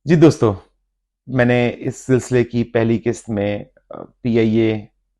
جی دوستو، میں نے اس سلسلے کی پہلی قسط میں پی آئی اے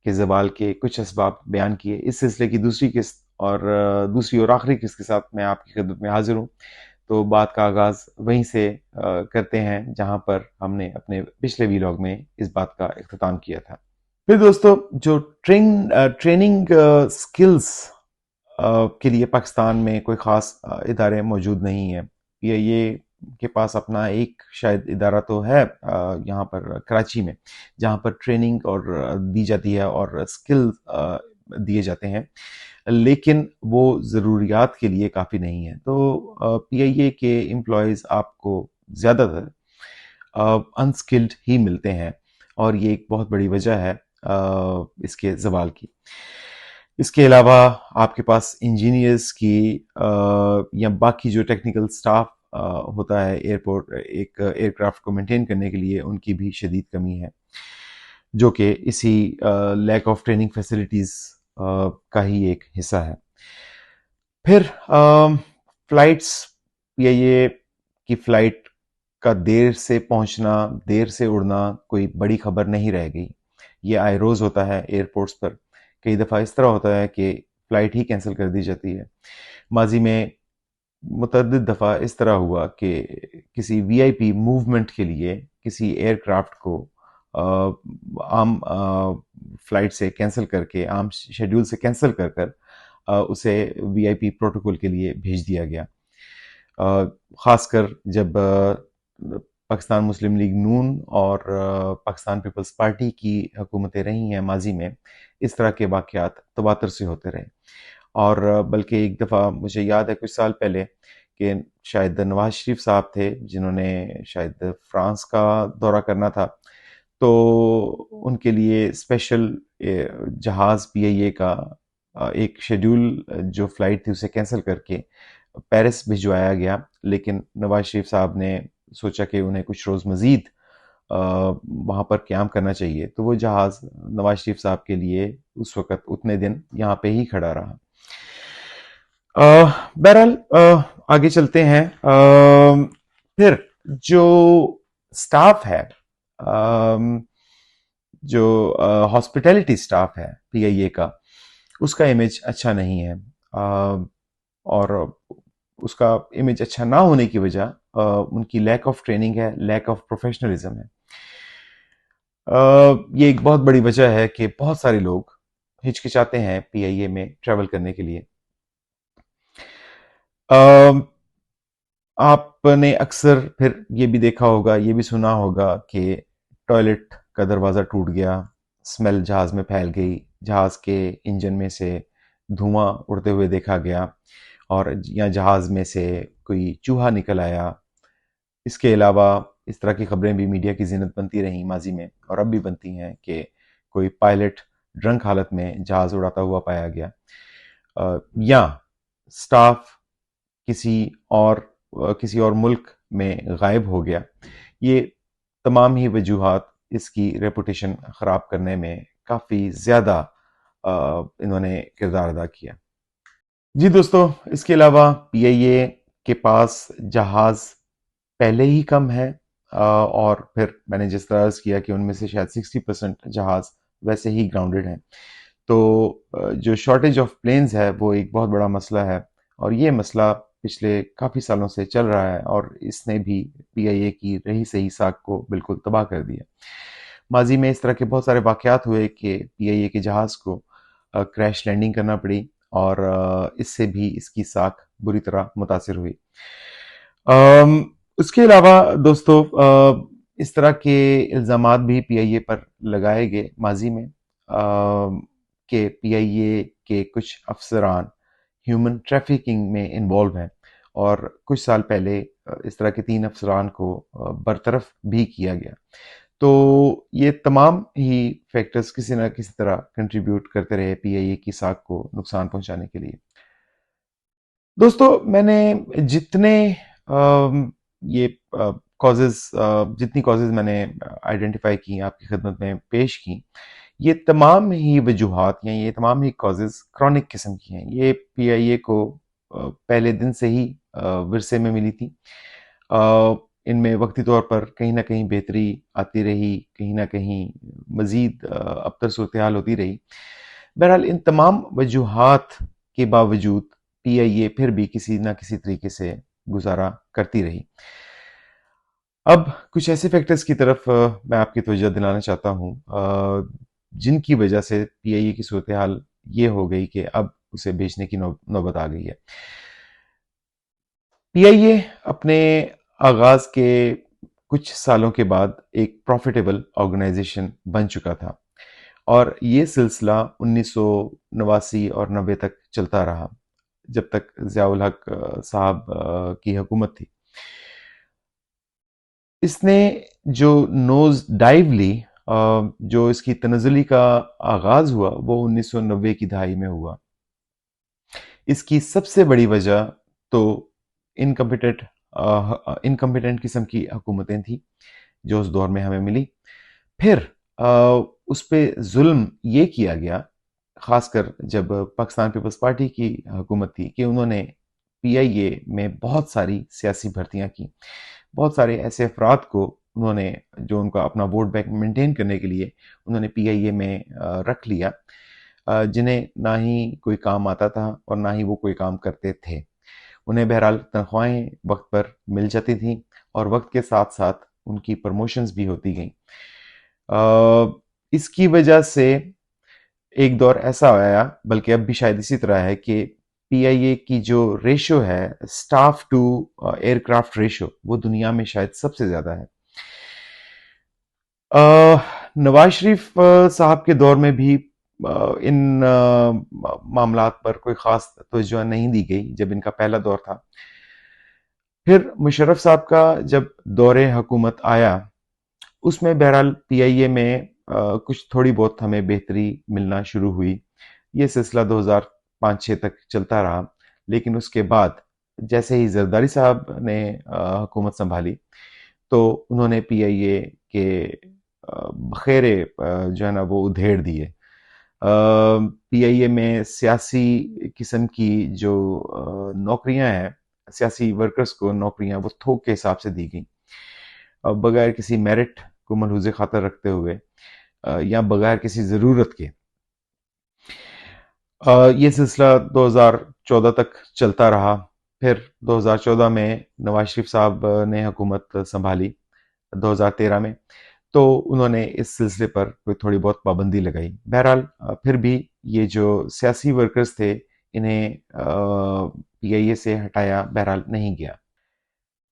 کے زوال کے کچھ اسباب بیان کیے۔ اس سلسلے کی دوسری قسط اور دوسری اور آخری قسط کے ساتھ میں آپ کی خدمت میں حاضر ہوں۔ تو بات کا آغاز وہیں سے کرتے ہیں جہاں پر ہم نے اپنے پچھلے ویلاگ میں اس بات کا اختتام کیا تھا۔ پھر دوستو، جو ٹریننگ سکلز کے لیے پاکستان میں کوئی خاص ادارے موجود نہیں ہیں۔ پی آئی اے کے پاس اپنا ایک شاید ادارہ تو ہے یہاں پر کراچی میں، جہاں پر ٹریننگ اور دی جاتی ہے اور اسکل دیے جاتے ہیں، لیکن وہ ضروریات کے لیے کافی نہیں ہے۔ تو پی آئی اے کے امپلائیز آپ کو زیادہ تر انسکلڈ ہی ملتے ہیں، اور یہ ایک بہت بڑی وجہ ہے اس کے زوال کی۔ اس کے علاوہ آپ کے پاس انجینئرز کی یا باقی جو ٹیکنیکل سٹاف ہوتا ہے ایئرپورٹ ایک ایئر کرافٹ کو مینٹین کرنے کے لیے، ان کی بھی شدید کمی ہے، جو کہ اسی لیک آف ٹریننگ فیسلٹیز کا ہی ایک حصہ ہے۔ پھر فلائٹس، پی آئی اے کی فلائٹ کا دیر سے پہنچنا، دیر سے اڑنا کوئی بڑی خبر نہیں رہ گئی۔ یہ آئے روز ہوتا ہے ایئرپورٹس پر۔ کئی دفعہ اس طرح ہوتا ہے کہ فلائٹ ہی کینسل کر دی جاتی ہے۔ ماضی میں متعدد دفعہ اس طرح ہوا کہ کسی وی آئی پی موومنٹ کے لیے کسی ایئر کرافٹ کو عام فلائٹ سے کینسل کر کے، عام شیڈیول سے کینسل کر کر اسے وی آئی پی پروٹوکول کے لیے بھیج دیا گیا۔ خاص کر جب پاکستان مسلم لیگ نون اور پاکستان پیپلز پارٹی کی حکومتیں رہی ہیں ماضی میں، اس طرح کے واقعات تواتر سے ہوتے رہے۔ اور بلکہ ایک دفعہ مجھے یاد ہے کچھ سال پہلے کہ شاید نواز شریف صاحب تھے جنہوں نے شاید فرانس کا دورہ کرنا تھا، تو ان کے لیے اسپیشل جہاز پی آئی اے کا ایک شیڈیول جو فلائٹ تھی اسے کینسل کر کے پیرس بھجوایا گیا، لیکن نواز شریف صاحب نے سوچا کہ انہیں کچھ روز مزید وہاں پر قیام کرنا چاہیے، تو وہ جہاز نواز شریف صاحب کے لیے اس وقت اتنے دن یہاں پہ ہی کھڑا رہا۔ بہرحال آگے چلتے ہیں۔ پھر جو سٹاف ہے، جو ہاسپٹیلٹی سٹاف ہے پی آئی اے کا، اس کا امیج اچھا نہیں ہے، اور اس کا امیج اچھا نہ ہونے کی وجہ ان کی لیک آف ٹریننگ ہے، لیک آف پروفیشنلزم ہے۔ یہ ایک بہت بڑی وجہ ہے کہ بہت سارے لوگ ہچکچاتے ہیں پی آئی اے میں ٹریول کرنے کے لیے۔ آپ نے اکثر پھر یہ بھی دیکھا ہوگا، یہ بھی سنا ہوگا کہ ٹوائلٹ کا دروازہ ٹوٹ گیا، اسمیل جہاز میں پھیل گئی، جہاز کے انجن میں سے دھواں اڑتے ہوئے دیکھا گیا، اور یا جہاز میں سے کوئی چوہا نکل آیا۔ اس کے علاوہ اس طرح کی خبریں بھی میڈیا کی زینت بنتی رہیں ماضی میں، اور اب بھی بنتی ہیں کہ کوئی پائلٹ ڈرنک حالت میں جہاز اڑاتا ہوا پایا گیا، یا سٹاف کسی اور ملک میں غائب ہو گیا۔ یہ تمام ہی وجوہات اس کی ریپوٹیشن خراب کرنے میں کافی زیادہ انہوں نے کردار ادا کیا۔ جی دوستو، اس کے علاوہ پی آئی اے کے پاس جہاز پہلے ہی کم ہے، اور پھر میں نے جس طرح عرض کیا کہ ان میں سے شاید 60% جہاز ویسے ہی گراؤنڈڈ ہیں، تو جو شارٹیج آف پلینز ہے وہ ایک بہت بڑا مسئلہ ہے، اور یہ مسئلہ پچھلے کافی سالوں سے چل رہا ہے، اور اس نے بھی پی آئی اے کی رہی سہی ساکھ کو بالکل تباہ کر دیا۔ ماضی میں اس طرح کے بہت سارے واقعات ہوئے کہ پی آئی اے کے جہاز کو کریش لینڈنگ کرنا پڑی، اور اس سے بھی اس کی ساکھ بری طرح متاثر ہوئی۔ اس کے علاوہ دوستو، اس طرح کے الزامات بھی پی آئی اے پر لگائے گئے ماضی میں، کہ پی آئی اے کے کچھ افسران ہیومن ٹریفکنگ میں انوالو ہیں، اور کچھ سال پہلے اس طرح کے 3 افسران کو برطرف بھی کیا گیا۔ تو یہ تمام ہی فیکٹرز کسی نہ کسی طرح کنٹریبیوٹ کرتے رہے پی آئی اے کی ساکھ کو نقصان پہنچانے کے لیے۔ دوستو، میں نے جتنے یہ جتنی کازز میں نے آئیڈینٹیفائی کی، آپ کی خدمت میں پیش کی، یہ تمام ہی وجوہات یا یہ تمام ہی کازز کرونک قسم کی ہیں۔ یہ پی آئی اے کو پہلے دن سے ہی ورثے میں ملی تھی۔ ان میں وقتی طور پر کہیں نہ کہیں بہتری آتی رہی، کہیں نہ کہیں مزید ابتر صورتحال ہوتی رہی۔ بہرحال ان تمام وجوہات کے باوجود پی آئی اے پھر بھی کسی نہ کسی طریقے سے گزارا کرتی رہی۔ اب کچھ ایسے فیکٹرز کی طرف میں آپ کی توجہ دلانا چاہتا ہوں جن کی وجہ سے پی آئی اے کی صورتحال یہ ہو گئی کہ اب اسے بیچنے کی نوبت آ گئی ہے۔ پی آئی اے اپنے آغاز کے کچھ سالوں کے بعد ایک پروفیٹیبل آرگنائزیشن بن چکا تھا، اور یہ سلسلہ 1989 اور 90 تک چلتا رہا، جب تک ضیاء الحق صاحب کی حکومت تھی۔ اس نے جو نوز ڈائیو لی، جو اس کی تنزلی کا آغاز ہوا، وہ 1990 کی دہائی میں ہوا۔ اس کی سب سے بڑی وجہ تو انکمپیٹنٹ قسم کی حکومتیں تھیں جو اس دور میں ہمیں ملی۔ پھر اس پہ ظلم یہ کیا گیا، خاص کر جب پاکستان پیپلز پارٹی کی حکومت تھی، کہ انہوں نے پی آئی اے میں بہت ساری سیاسی بھرتیاں کی، بہت سارے ایسے افراد کو انہوں نے، جو ان کا اپنا ووٹ بینک مینٹین کرنے کے لیے انہوں نے پی آئی اے میں رکھ لیا، جنہیں نہ ہی کوئی کام آتا تھا اور نہ ہی وہ کوئی کام کرتے تھے۔ انہیں بہرحال تنخواہیں وقت پر مل جاتی تھیں، اور وقت کے ساتھ ساتھ ان کی پروموشنز بھی ہوتی گئیں۔ اس کی وجہ سے ایک دور ایسا آیا، بلکہ اب بھی شاید اسی طرح ہے، کہ پی آئی اے کی جو ریشو ہے staff to aircraft ratio, وہ دنیا میں شاید سب سے زیادہ ہے۔ نواز شریف صاحب کے دور میں بھی ان معاملات پر کوئی خاص توجہ نہیں دی گئی جب ان کا پہلا دور تھا۔ پھر مشرف صاحب کا جب دور حکومت آیا، اس میں بہرحال پی آئی اے میں کچھ تھوڑی بہت ہمیں بہتری ملنا شروع ہوئی۔ یہ سلسلہ 2005-06 تک چلتا رہا، لیکن اس کے بعد جیسے ہی زرداری صاحب نے حکومت سنبھالی، تو انہوں نے پی آئی اے کے بخیرے جو ہے نا وہ ادھیڑ دیے۔ پی آئی اے میں سیاسی قسم کی جو نوکریاں ہیں، سیاسی ورکرز کو نوکریاں، وہ تھوک کے حساب سے دی گئیں، بغیر کسی میرٹ کو ملحوظ خاطر رکھتے ہوئے، یا بغیر کسی ضرورت کے۔ یہ سلسلہ 2014 تک چلتا رہا۔ پھر 2014 میں نواز شریف صاحب نے حکومت سنبھالی 2013 میں، تو انہوں نے اس سلسلے پر کوئی تھوڑی بہت پابندی لگائی۔ بہرحال پھر بھی یہ جو سیاسی ورکرز تھے، انہیں پی آئی اے سے ہٹایا بہرحال نہیں گیا۔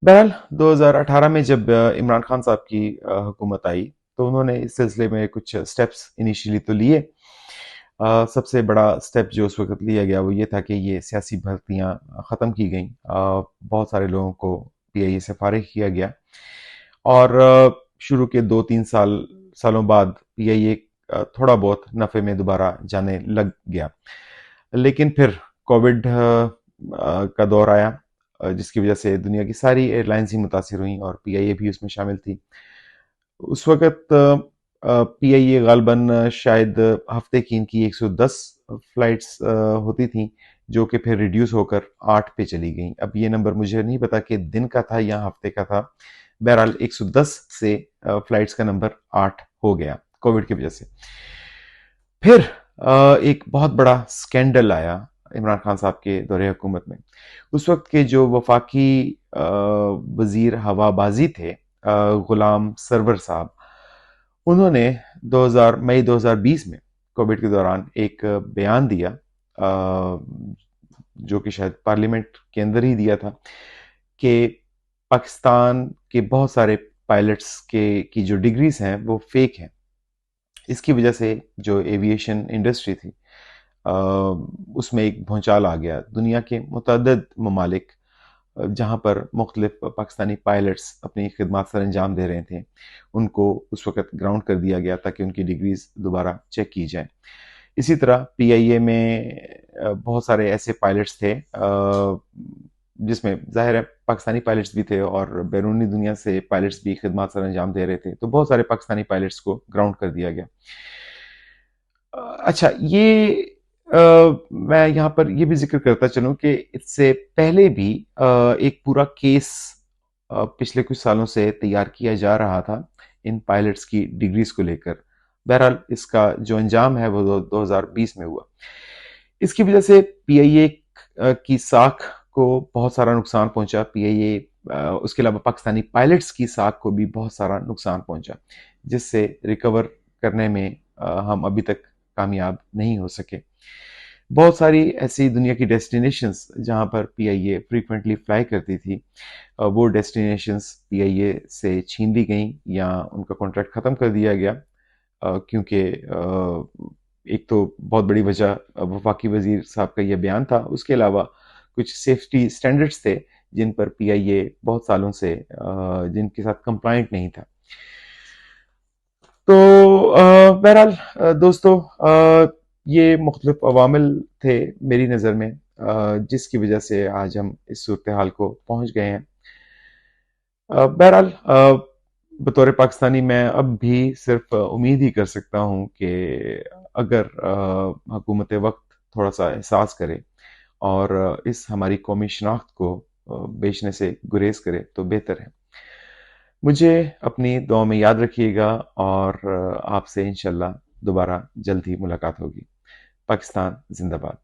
بہرحال 2018 میں جب عمران خان صاحب کی حکومت آئی، تو انہوں نے اس سلسلے میں کچھ سٹیپس انیشیلی تو لیے۔ سب سے بڑا سٹیپ جو اس وقت لیا گیا وہ یہ تھا کہ یہ سیاسی بھرتیاں ختم کی گئیں، بہت سارے لوگوں کو پی آئی اے سے فارغ کیا گیا، اور شروع کے 2-3 سالوں بعد پی آئی اے تھوڑا بہت نفع میں دوبارہ جانے لگ گیا۔ لیکن پھر کووڈ کا دور آیا، جس کی وجہ سے دنیا کی ساری ایئر لائنز ہی متاثر ہوئیں، اور پی آئی اے بھی اس میں شامل تھی۔ اس وقت پی آئی اے غالباً شاید ہفتے کی ان کی 110 فلائٹس ہوتی تھیں، جو کہ پھر ریڈیوس ہو کر 8 پہ چلی گئیں۔ اب یہ نمبر مجھے نہیں پتا کہ دن کا تھا یا ہفتے کا تھا، بہرحال 110 سے فلائٹس کا نمبر 8 ہو گیا کووڈ کی وجہ سے۔ پھر ایک بہت بڑا سکینڈل آیا عمران خان صاحب کے دور حکومت میں۔ اس وقت کے جو وفاقی وزیر ہوا بازی تھے، غلام سرور صاحب، انہوں نے مئی 2020 میں کووڈ کے دوران ایک بیان دیا، جو کہ شاید پارلیمنٹ کے اندر ہی دیا تھا، کہ پاکستان کے بہت سارے پائلٹس کی جو ڈگریز ہیں وہ فیک ہیں۔ اس کی وجہ سے جو ایویشن انڈسٹری تھی، اس میں ایک بھونچال آ گیا۔ دنیا کے متعدد ممالک جہاں پر مختلف پاکستانی پائلٹس اپنی خدمات سر انجام دے رہے تھے، ان کو اس وقت گراؤنڈ کر دیا گیا تاکہ ان کی ڈگریز دوبارہ چیک کی جائیں۔ اسی طرح پی آئی اے میں بہت سارے ایسے پائلٹس تھے، جس میں ظاہر ہے پاکستانی پائلٹس بھی تھے اور بیرونی دنیا سے پائلٹس بھی خدمات سر انجام دے رہے تھے، تو بہت سارے پاکستانی پائلٹس کو گراؤنڈ کر دیا گیا۔ اچھا، یہ میں یہاں پر یہ بھی ذکر کرتا چلوں کہ اس سے پہلے بھی ایک پورا کیس پچھلے کچھ سالوں سے تیار کیا جا رہا تھا ان پائلٹس کی ڈگریز کو لے کر. بہرحال اس کا جو انجام ہے وہ 2020 میں ہوا. اس کی وجہ سے پی آئی اے کی ساکھ کو بہت سارا نقصان پہنچا. پی آئی اے اس کے علاوہ پاکستانی پائلٹس کی ساکھ کو بھی بہت سارا نقصان پہنچا، جس سے ریکور کرنے میں ہم ابھی تک کامیاب نہیں ہو سکے. بہت ساری ایسی دنیا کی ڈیسٹینیشنز جہاں پر پی آئی اے فریکوینٹلی فلائی کرتی تھی، وہ ڈیسٹینیشنز پی آئی اے سے چھین لی گئیں یا ان کا کانٹریکٹ ختم کر دیا گیا، کیونکہ ایک تو بہت بڑی وجہ وفاقی وزیر صاحب کا یہ بیان تھا، اس کے علاوہ کچھ سیفٹی سٹینڈرڈز تھے جن پر پی آئی اے بہت سالوں سے جن کے ساتھ کمپلائنٹ نہیں تھا. تو بہرحال دوستو، یہ مختلف عوامل تھے میری نظر میں جس کی وجہ سے آج ہم اس صورتحال کو پہنچ گئے ہیں. بہرحال بطور پاکستانی میں اب بھی صرف امید ہی کر سکتا ہوں کہ اگر حکومت وقت تھوڑا سا احساس کرے اور اس ہماری قومی شناخت کو بیچنے سے گریز کرے تو بہتر ہے. مجھے اپنی دعا میں یاد رکھیے گا اور آپ سے انشاءاللہ دوبارہ جلد ہی ملاقات ہوگی. پاکستان زندہ باد.